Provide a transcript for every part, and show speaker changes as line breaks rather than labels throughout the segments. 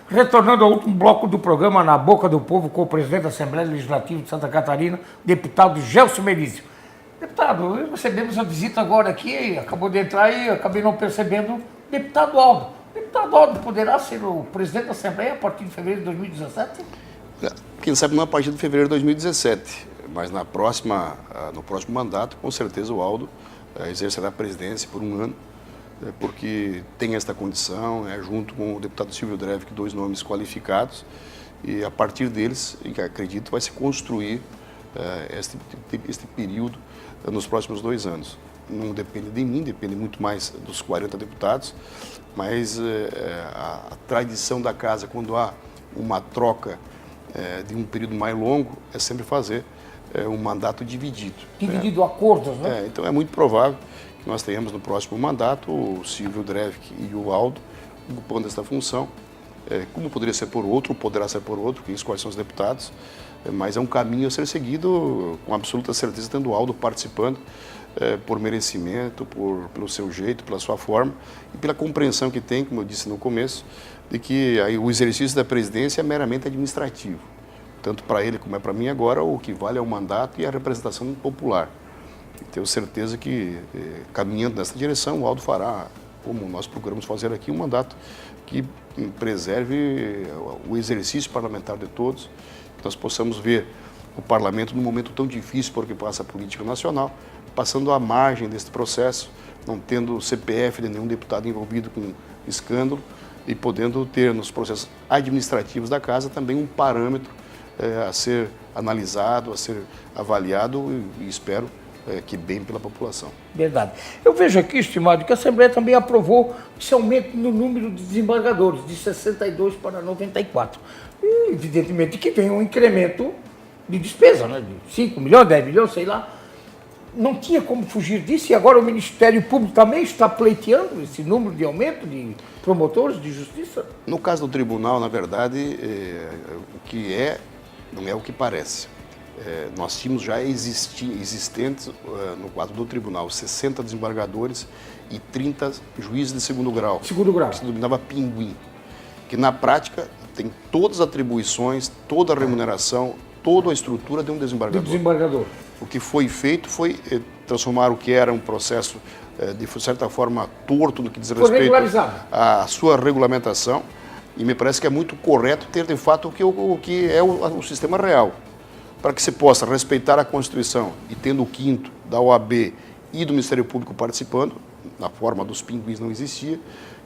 Retornando ao último bloco do programa Na Boca do Povo com o presidente da Assembleia Legislativa de Santa Catarina, deputado Gelson Melício. Deputado, recebemos a visita agora aqui, acabou de entrar e acabei não percebendo, deputado Aldo. Deputado Aldo poderá ser o presidente da Assembleia a partir de fevereiro de 2017?
Quem sabe não a partir de fevereiro de 2017, mas no próximo mandato, com certeza o Aldo exercerá a presidência por um ano, porque tem esta condição, junto com o deputado Silvio Drevik, dois nomes qualificados, e a partir deles, acredito, vai se construir este período nos próximos 2 anos. Não depende de mim, depende muito mais dos 40 deputados, mas a tradição da casa, quando há uma troca de um período mais longo, é sempre fazer um mandato dividido.
Dividido acordos, né?
Então é muito provável que nós tenhamos no próximo mandato o Silvio Drevik e o Aldo ocupando esta função, como poderia ser por outro, poderá ser por outro, quem escolhe são os deputados, mas é um caminho a ser seguido com absoluta certeza, tendo o Aldo participando por merecimento, pelo seu jeito, pela sua forma e pela compreensão que tem, como eu disse no começo, de que o exercício da presidência é meramente administrativo. Tanto para ele como é para mim agora, o que vale é o mandato e a representação popular. E tenho certeza que, caminhando nessa direção, o Aldo fará, como nós procuramos fazer aqui, um mandato que preserve o exercício parlamentar de todos, que nós possamos ver o parlamento num momento tão difícil porque passa a política nacional, passando à margem deste processo, não tendo CPF de nenhum deputado envolvido com escândalo e podendo ter nos processos administrativos da casa também um parâmetro a ser analisado, a ser avaliado e espero que bem pela população.
Verdade. Eu vejo aqui, estimado, que a Assembleia também aprovou esse aumento no número de desembargadores, de 62 para 94. E, evidentemente, que vem um incremento de despesa, né? De 5 milhões, 10 milhões, sei lá. Não tinha como fugir disso e agora o Ministério Público também está pleiteando esse número de aumento de promotores de justiça?
No caso do tribunal, na verdade, o que não é o que parece. Nós tínhamos já existentes no quadro do tribunal 60 desembargadores e 30 juízes de segundo grau.
Segundo grau.
Que se denominava pinguim, que na prática tem todas as atribuições, toda a remuneração, toda a estrutura de um desembargador.
Do desembargador.
O que foi feito foi transformar o que era um processo, de certa forma, torto no que diz respeito à sua regulamentação, e me parece que é muito correto ter, de fato, o que é o sistema real. Para que se possa respeitar a Constituição e tendo o 5º da OAB e do Ministério Público participando, na forma dos pinguins não existia,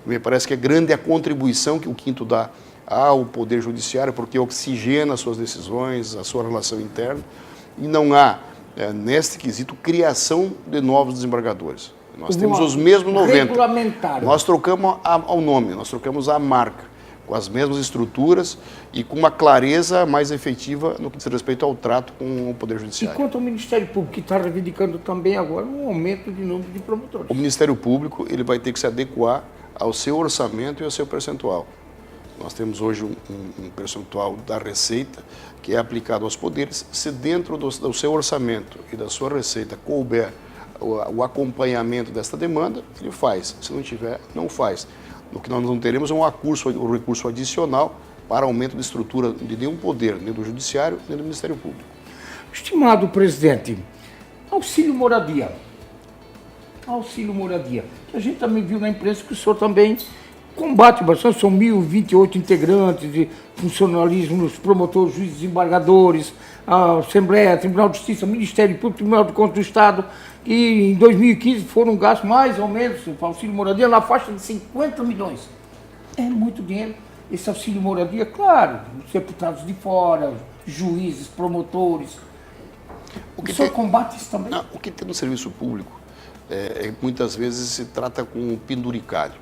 me parece que é grande a contribuição que o 5º dá ao Poder Judiciário, porque oxigena as suas decisões, a sua relação interna, e não há, neste quesito, criação de novos desembargadores. Nós temos os mesmos 90. Nós trocamos ao nome, nós trocamos a marca, com as mesmas estruturas e com uma clareza mais efetiva no que diz respeito ao trato com o Poder Judiciário.
E quanto ao Ministério Público, que está reivindicando também agora um aumento de número de promotores?
O Ministério Público ele vai ter que se adequar ao seu orçamento e ao seu percentual. Nós temos hoje um percentual da receita que é aplicado aos poderes. Se dentro do seu orçamento e da sua receita couber o acompanhamento desta demanda, ele faz. Se não tiver, não faz. O que nós não teremos é um recurso adicional para aumento de estrutura de nenhum poder, nem do Judiciário, nem do Ministério Público.
Estimado presidente, auxílio moradia. Auxílio moradia. A gente também viu na imprensa que o senhor também combate bastante, são 1.028 integrantes de funcionalismo nos promotores, juízes, desembargadores, a Assembleia, Tribunal de Justiça, Ministério Público, Tribunal de Contas do Estado, que em 2015 foram gastos mais ou menos para auxílio moradia na faixa de 50 milhões. É muito dinheiro. Esse auxílio moradia, claro, os deputados de fora, juízes, promotores. O senhor combate isso também?
Não, o que tem no serviço público muitas vezes se trata com um penduricalho.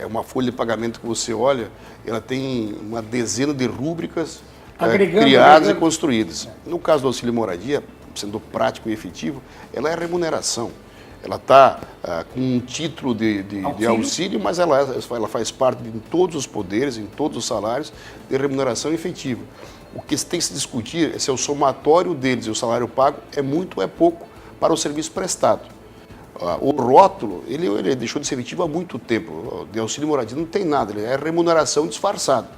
É uma folha de pagamento que você olha, ela tem uma dezena de rúbricas criadas e construídas. No caso do auxílio moradia, sendo prático e efetivo, ela é remuneração. Ela está com um título de auxílio, mas ela faz parte de todos os poderes, em todos os salários, de remuneração efetiva. O que tem que se discutir é se o somatório deles e o salário pago é muito ou é pouco para o serviço prestado. O rótulo, ele deixou de ser efetivo há muito tempo. De auxílio moradia não tem nada, ele é remuneração disfarçada.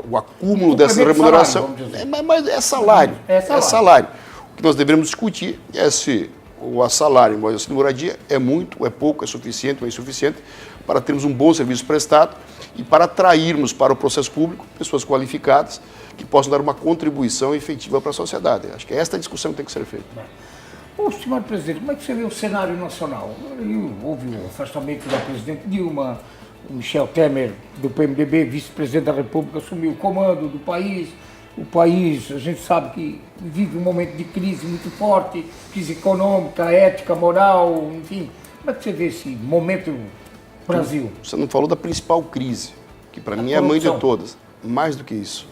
O acúmulo dessa remuneração. Mas é salário. É salário. O que nós devemos discutir é se o salário, o auxílio moradia é muito, é pouco, é suficiente ou é insuficiente para termos um bom serviço prestado e para atrairmos para o processo público pessoas qualificadas que possam dar uma contribuição efetiva para a sociedade. Acho que é esta a discussão que tem que ser feita.
Ô, estimado presidente, como é que você vê o cenário nacional? Houve o afastamento da presidente Dilma, o Michel Temer, do PMDB, vice-presidente da República, assumiu o comando do país. O país, a gente sabe que vive um momento de crise muito forte, crise econômica, ética, moral, enfim. Como é que você vê esse momento Brasil?
Você não falou da principal crise, que para mim é a mãe de todas. Mais do que isso.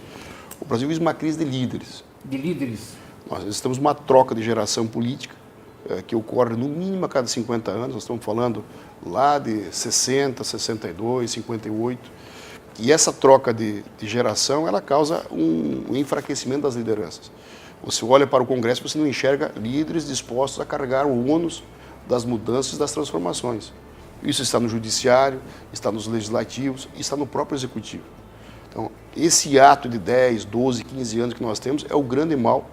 O Brasil vive uma crise de líderes.
De líderes?
Nós estamos numa troca de geração política que ocorre no mínimo a cada 50 anos. Nós estamos falando lá de 60, 62, 58. E essa troca de geração, ela causa um enfraquecimento das lideranças. Você olha para o Congresso, você não enxerga líderes dispostos a carregar o ônus das mudanças e das transformações. Isso está no Judiciário, está nos Legislativos e está no próprio Executivo. Então, esse ato de 10, 12, 15 anos que nós temos é o grande mal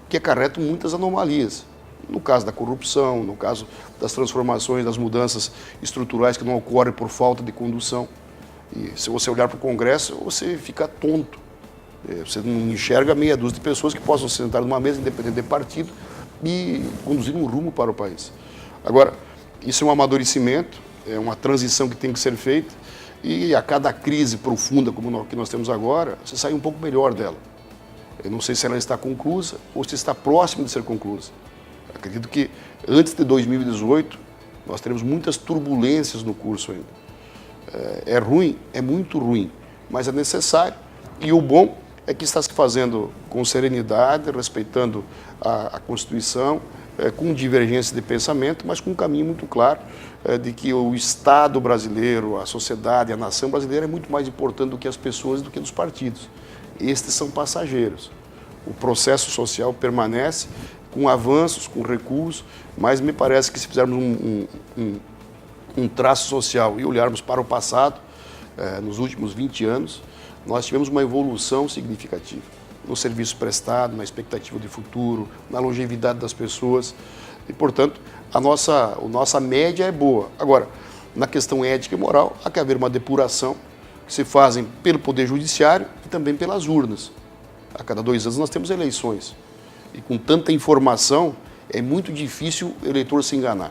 que acarreta muitas anomalias. No caso da corrupção, no caso das transformações, das mudanças estruturais que não ocorrem por falta de condução. E se você olhar para o Congresso, você fica tonto. Você não enxerga meia dúzia de pessoas que possam sentar numa mesa independente de partido e conduzir um rumo para o país. Agora, isso é um amadurecimento, é uma transição que tem que ser feita e a cada crise profunda como que nós temos agora, você sai um pouco melhor dela. Eu não sei se ela está conclusa ou se está próxima de ser conclusa. Acredito que antes de 2018 nós teremos muitas turbulências no curso ainda. É ruim, é muito ruim, mas é necessário. E o bom é que está se fazendo com serenidade, respeitando a Constituição, com divergência de pensamento, mas com um caminho muito claro de que o Estado brasileiro, a sociedade, a nação brasileira é muito mais importante do que as pessoas, do que os partidos. Estes são passageiros. O processo social permanece com avanços, com recuos, mas me parece que se fizermos um traço social e olharmos para o passado, nos últimos 20 anos, nós tivemos uma evolução significativa no serviço prestado, na expectativa de futuro, na longevidade das pessoas e, portanto, a nossa média é boa. Agora, na questão ética e moral, há que haver uma depuração que se fazem pelo Poder Judiciário e também pelas urnas. A cada 2 anos nós temos eleições e com tanta informação é muito difícil o eleitor se enganar.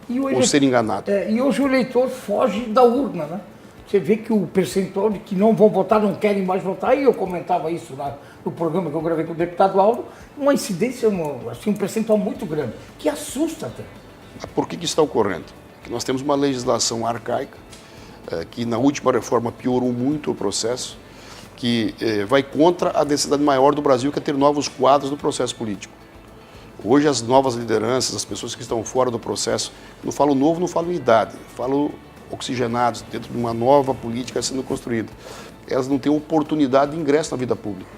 Ou ser enganado.
E hoje o eleitor foge da urna, né? Você vê que o percentual de que não vão votar, não querem mais votar, e eu comentava isso no programa que eu gravei com o deputado Aldo, uma incidência, um percentual muito grande, que assusta até.
Por que está ocorrendo? Que nós temos uma legislação arcaica, que na última reforma piorou muito o processo, que vai contra a necessidade maior do Brasil, que é ter novos quadros do processo político. Hoje as novas lideranças, as pessoas que estão fora do processo, não falo novo, não falo em idade, falo oxigenados dentro de uma nova política sendo construída. Elas não têm oportunidade de ingresso na vida pública,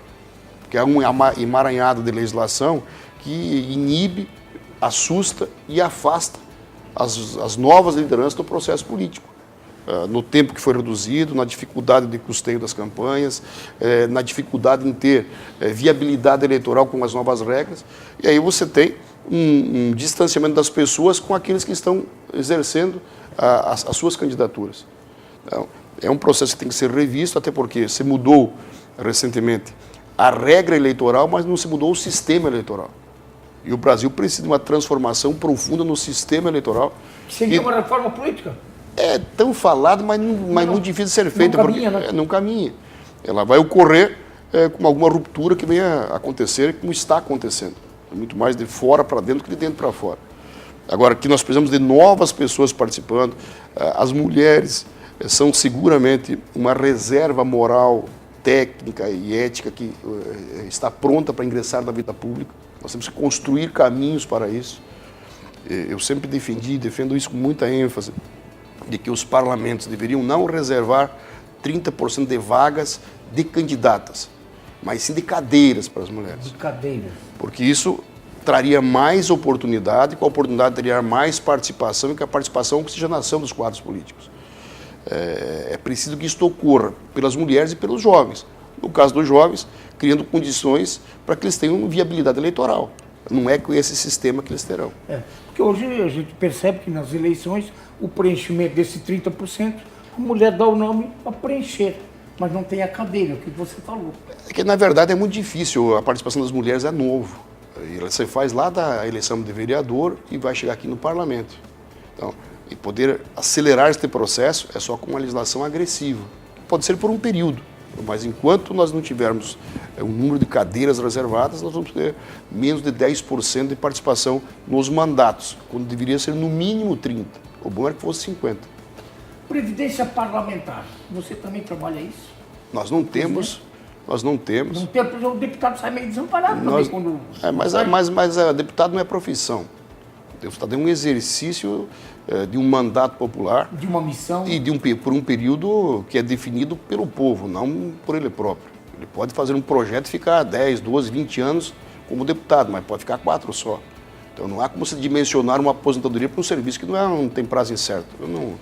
porque há um emaranhado de legislação que inibe, assusta e afasta as novas lideranças do processo político. No tempo que foi reduzido, na dificuldade de custeio das campanhas, na dificuldade em ter viabilidade eleitoral com as novas regras. E aí você tem um distanciamento das pessoas com aqueles que estão exercendo as suas candidaturas. Então, é um processo que tem que ser revisto, até porque se mudou recentemente a regra eleitoral, mas não se mudou o sistema eleitoral. E o Brasil precisa de uma transformação profunda no sistema eleitoral.
Seria uma reforma política?
É tão falado, mas muito difícil de ser feita.
Não caminha,
porque
né?
Não caminha. Ela vai ocorrer com alguma ruptura que venha a acontecer, como está acontecendo. Muito mais de fora para dentro que de dentro para fora. Agora, que nós precisamos de novas pessoas participando. As mulheres são seguramente uma reserva moral, técnica e ética que está pronta para ingressar na vida pública. Nós temos que construir caminhos para isso. Eu sempre defendo isso com muita ênfase, de que os parlamentos deveriam não reservar 30% de vagas de candidatas, mas sim de cadeiras para as mulheres.
De cadeiras.
Porque isso traria mais oportunidade, com a oportunidade teria mais participação e com a participação oxigenação dos quadros políticos. É preciso que isto ocorra pelas mulheres e pelos jovens. No caso dos jovens, criando condições para que eles tenham viabilidade eleitoral. Não é com esse sistema que eles terão.
Porque hoje a gente percebe que nas eleições o preenchimento desse 30%, a mulher dá o nome para preencher, mas não tem a cadeira, o que você falou.
É que, na verdade, é muito difícil, a participação das mulheres é novo. Você faz lá da eleição de vereador e vai chegar aqui no parlamento. Então, e poder acelerar este processo é só com uma legislação agressiva. Pode ser por um período, mas enquanto nós não tivermos um número de cadeiras reservadas, nós vamos ter menos de 10% de participação nos mandatos, quando deveria ser no mínimo 30%. O bom era que fosse 50%.
Previdência parlamentar, você também trabalha isso?
Nós não temos.
Não tem, porque o deputado sai meio desamparado também quando...
Mas deputado não é profissão. O deputado é um exercício de um mandato popular.
De uma missão.
E por um período que é definido pelo povo, não por ele próprio. Ele pode fazer um projeto e ficar 10, 12, 20 anos como deputado, mas pode ficar 4 só. Então não há como se dimensionar uma aposentadoria para um serviço que não tem prazo incerto. Não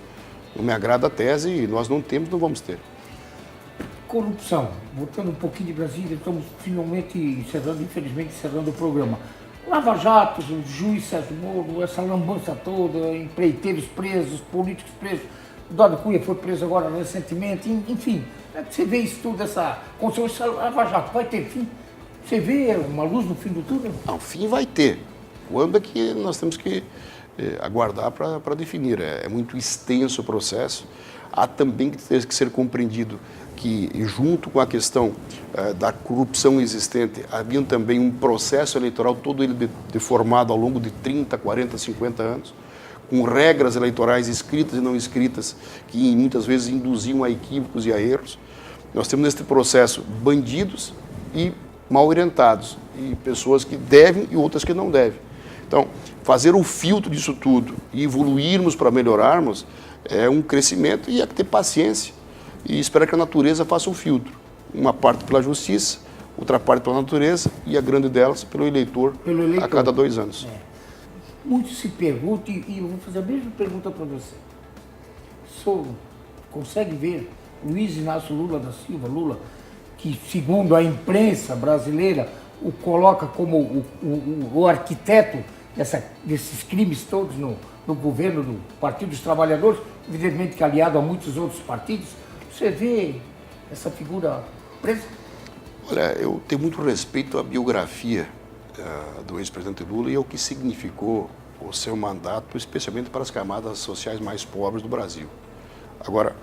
me agrada a tese e nós não temos, não vamos ter.
Corrupção. Voltando um pouquinho de Brasília, estamos finalmente infelizmente encerrando o programa. Lava Jato, o juiz Sérgio Moro, essa lambança toda, empreiteiros presos, políticos presos. O Dado Cunha foi preso agora recentemente, enfim. Você vê isso tudo, essa construção, Lava Jato vai ter fim? Você vê uma luz no fim do túnel?
Não, fim vai ter. Quando é que nós temos que aguardar para definir? É muito extenso o processo. Há também que ter que ser compreendido que, junto com a questão da corrupção existente, havia também um processo eleitoral todo ele deformado ao longo de 30, 40, 50 anos, com regras eleitorais escritas e não escritas, que muitas vezes induziam a equívocos e a erros. Nós temos neste processo bandidos e mal orientados, e pessoas que devem e outras que não devem. Então, fazer o filtro disso tudo e evoluirmos para melhorarmos é um crescimento e há que ter paciência e esperar que a natureza faça o filtro. Uma parte pela justiça, outra parte pela natureza e a grande delas pelo eleitor. A cada 2 anos.
Muito se pergunta, e eu vou fazer a mesma pergunta para você. O senhor consegue ver Luiz Inácio Lula da Silva, Lula, que segundo a imprensa brasileira o coloca como o arquiteto desses crimes todos no governo do Partido dos Trabalhadores, evidentemente que aliado a muitos outros partidos? Você vê essa figura presa?
Olha, eu tenho muito respeito à biografia do ex-presidente Lula e ao que significou o seu mandato, especialmente para as camadas sociais mais pobres do Brasil. Agora,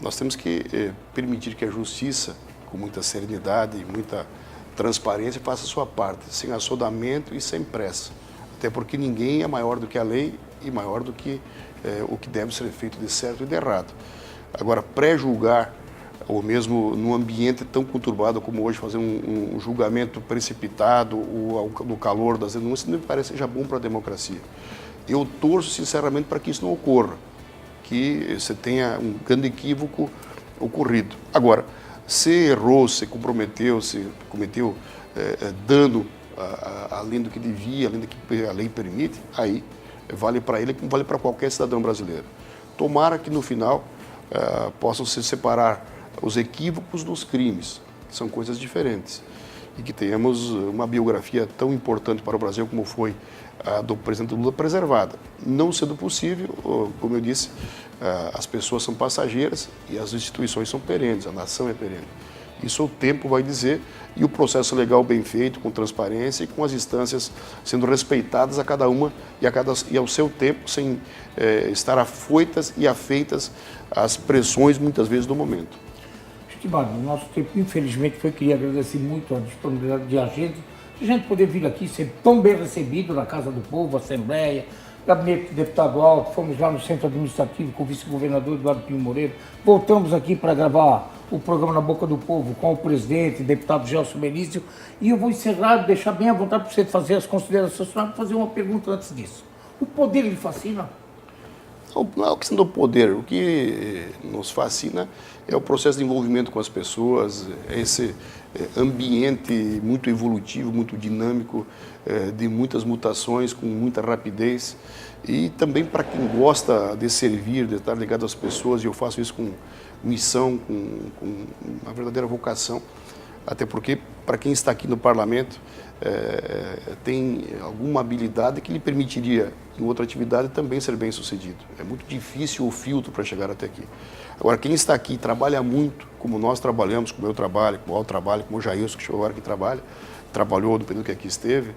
nós temos que permitir que a justiça, com muita serenidade e muita transparência, faça a sua parte, sem assodamento e sem pressa. Até porque ninguém é maior do que a lei e maior do que o que deve ser feito de certo e de errado. Agora, pré-julgar, ou mesmo num ambiente tão conturbado como hoje, fazer um julgamento precipitado ou no calor das denúncias, não me parece que seja bom para a democracia. Eu torço sinceramente para que isso não ocorra, que você tenha um grande equívoco ocorrido. Agora, se errou, se comprometeu, se cometeu dano além do que devia, além do que a lei permite, aí vale para ele como vale para qualquer cidadão brasileiro. Tomara que no final possam se separar os equívocos dos crimes, que são coisas diferentes, e que tenhamos uma biografia tão importante para o Brasil como foi a do presidente Lula preservada. Não sendo possível, como eu disse, as pessoas são passageiras e as instituições são perenes, a nação é perene. Isso o tempo vai dizer, e o processo legal bem feito, com transparência e com as instâncias sendo respeitadas a cada uma e ao seu tempo, sem estar afoitas e afeitas às pressões, muitas vezes, do momento.
Estimado, o nosso tempo, infelizmente, queria agradecer muito a disponibilidade de a gente poder vir aqui, ser tão bem recebido na Casa do Povo, Assembleia, Gabinete de Deputado Alto, fomos lá no Centro Administrativo com o vice-governador Eduardo Pinho Moreira, voltamos aqui para gravar o programa Na Boca do Povo com o presidente, deputado Gelson Benício, e eu vou encerrar, deixar bem à vontade para você fazer as considerações, para fazer uma pergunta antes disso. O poder lhe fascina?
Não é a questão do poder. O que nos fascina é o processo de envolvimento com as pessoas, é esse ambiente muito evolutivo, muito dinâmico, de muitas mutações, com muita rapidez. E também para quem gosta de servir, de estar ligado às pessoas, e eu faço isso com missão, com uma verdadeira vocação. Até porque, para quem está aqui no parlamento, tem alguma habilidade que lhe permitiria, em outra atividade, também ser bem sucedido. É muito difícil o filtro para chegar até aqui. Agora, quem está aqui trabalha muito, como nós trabalhamos, como eu trabalho, como o Aldo trabalha, como o Jailson, que chegou agora que trabalhou no período que aqui esteve,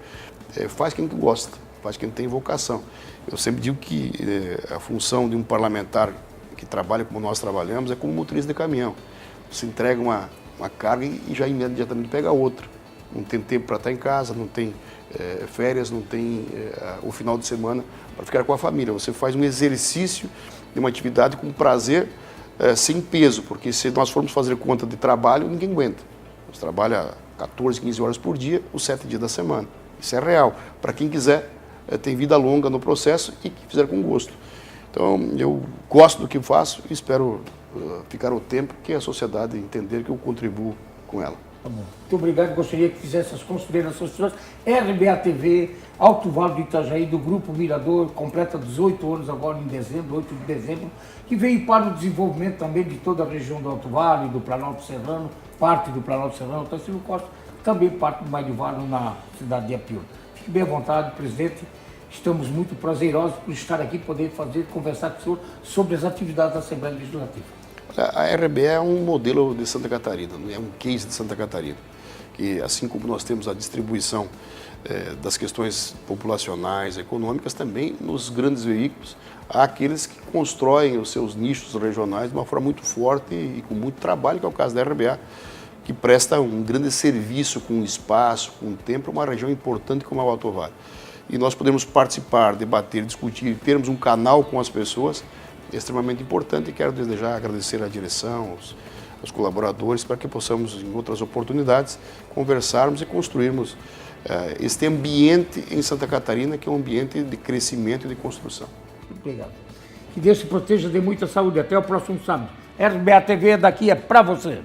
faz quem gosta, faz quem tem vocação. Eu sempre digo que a função de um parlamentar que trabalha como nós trabalhamos é como motorista de caminhão. Você entrega uma carga e já imediatamente pega outra. Não tem tempo para estar em casa, não tem férias, não tem o final de semana para ficar com a família. Você faz um exercício de uma atividade com prazer, sem peso, porque se nós formos fazer conta de trabalho, ninguém aguenta. Você trabalha 14, 15 horas por dia, os 7 dias da semana. Isso é real. Para quem quiser, tem vida longa no processo e que fizer com gosto. Então, eu gosto do que faço e espero ficar o tempo que a sociedade entender que eu contribuo com ela.
Tá bom. Muito obrigado. Gostaria que fizesse as considerações suas. RBA TV, Alto Vale do Itajaí, do Grupo Mirador, completa 18 anos agora em dezembro, 8 de dezembro, que veio para o desenvolvimento também de toda a região do Alto Vale, do Planalto Serrano, parte do Planalto Serrano, Tarsilo Costa, também parte do Maidivalo na cidade de Apiúna. Fique bem à vontade, presidente. Estamos muito prazerosos por estar aqui, poder conversar com o senhor sobre as atividades da Assembleia Legislativa.
A RBE é um modelo de Santa Catarina, é um case de Santa Catarina, que assim como nós temos a distribuição das questões populacionais, econômicas, também nos grandes veículos, há aqueles que constroem os seus nichos regionais de uma forma muito forte e com muito trabalho, que é o caso da RBA, que presta um grande serviço com espaço, com tempo, uma região importante como a Alto Vale. E nós podemos participar, debater, discutir, termos um canal com as pessoas, é extremamente importante, e quero desde já agradecer à direção, aos colaboradores, para que possamos, em outras oportunidades, conversarmos e construirmos este ambiente em Santa Catarina, que é um ambiente de crescimento e de construção.
Obrigado. Que Deus te proteja, dê muita saúde. Até o próximo sábado. RBA TV daqui é para você.